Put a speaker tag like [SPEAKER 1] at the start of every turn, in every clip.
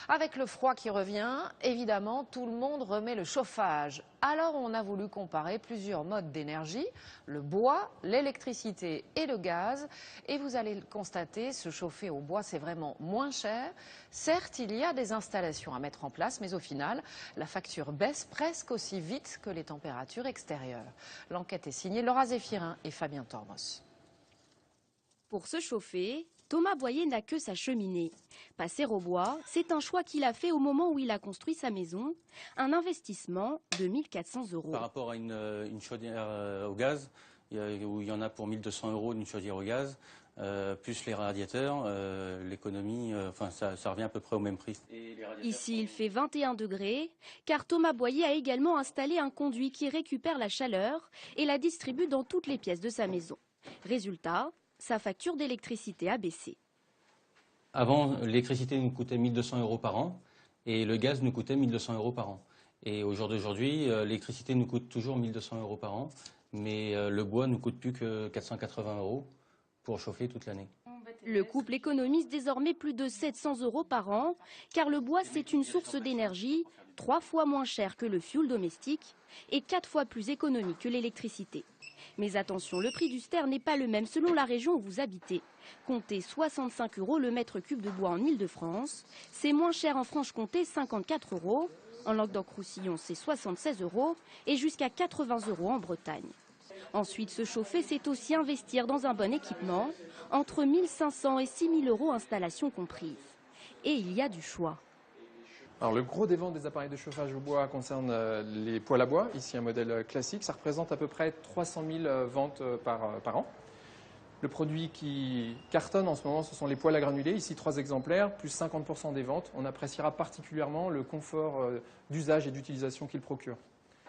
[SPEAKER 1] Avec le froid qui revient, évidemment, tout le monde remet le chauffage. Alors on a voulu comparer plusieurs modes d'énergie, le bois, l'électricité et le gaz. Et vous allez le constater, se chauffer au bois, c'est vraiment moins cher. Certes, il y a des installations à mettre en place, mais au final, la facture baisse presque aussi vite que les températures extérieures. L'enquête est signée Laura Zéphirin et Fabien Tormos.
[SPEAKER 2] Pour se chauffer, Thomas Boyer n'a que sa cheminée. Passer au bois, c'est un choix qu'il a fait au moment où il a construit sa maison, un investissement de 1 400 €.
[SPEAKER 3] Par rapport à une chaudière au gaz, où il y en a pour 1 200 € d'une chaudière au gaz, plus les radiateurs, l'économie, ça revient à peu près au même prix.
[SPEAKER 2] Ici, il fait 21 degrés, car Thomas Boyer a également installé un conduit qui récupère la chaleur et la distribue dans toutes les pièces de sa maison. Résultat, sa facture d'électricité a baissé.
[SPEAKER 3] Avant, l'électricité nous coûtait 1 200 € par an et le gaz nous coûtait 1 200 € par an. Et au jour d'aujourd'hui, l'électricité nous coûte toujours 1 200 € par an, mais le bois ne coûte plus que 480 € pour chauffer toute l'année.
[SPEAKER 2] Le couple économise désormais plus de 700 € par an, car le bois, c'est une source d'énergie 3 fois moins chère que le fioul domestique et 4 fois plus économique que l'électricité. Mais attention, le prix du ster n'est pas le même selon la région où vous habitez. Comptez 65 € le mètre cube de bois en Ile-de-France. C'est moins cher en Franche-Comté, 54 €. En Languedoc-Roussillon, c'est 76 € et jusqu'à 80 € en Bretagne. Ensuite, se chauffer, c'est aussi investir dans un bon équipement, entre 1 500 et 6 000 € installation comprise. Et il y a du choix.
[SPEAKER 4] Alors, le gros des ventes des appareils de chauffage au bois concerne les poêles à bois. Ici, un modèle classique. Ça représente à peu près 300 000 ventes par an. Le produit qui cartonne en ce moment, ce sont les poêles à granulés. Ici, 3 exemplaires, plus 50% des ventes. On appréciera particulièrement le confort d'usage et d'utilisation qu'ils procurent.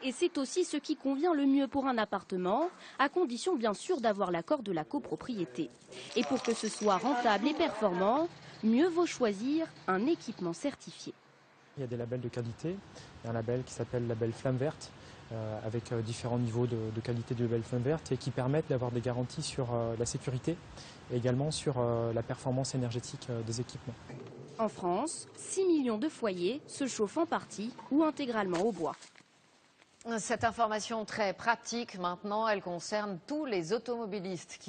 [SPEAKER 2] Et c'est aussi ce qui convient le mieux pour un appartement, à condition bien sûr d'avoir l'accord de la copropriété. Et pour que ce soit rentable et performant, mieux vaut choisir un équipement certifié.
[SPEAKER 5] Il y a des labels de qualité. Il y a un label qui s'appelle label Flamme Verte, avec différents niveaux de qualité de label Flamme Verte et qui permettent d'avoir des garanties sur la sécurité et également sur la performance énergétique des équipements.
[SPEAKER 2] En France, 6 millions de foyers se chauffent en partie ou intégralement au bois.
[SPEAKER 1] Cette information très pratique maintenant, elle concerne tous les automobilistes qui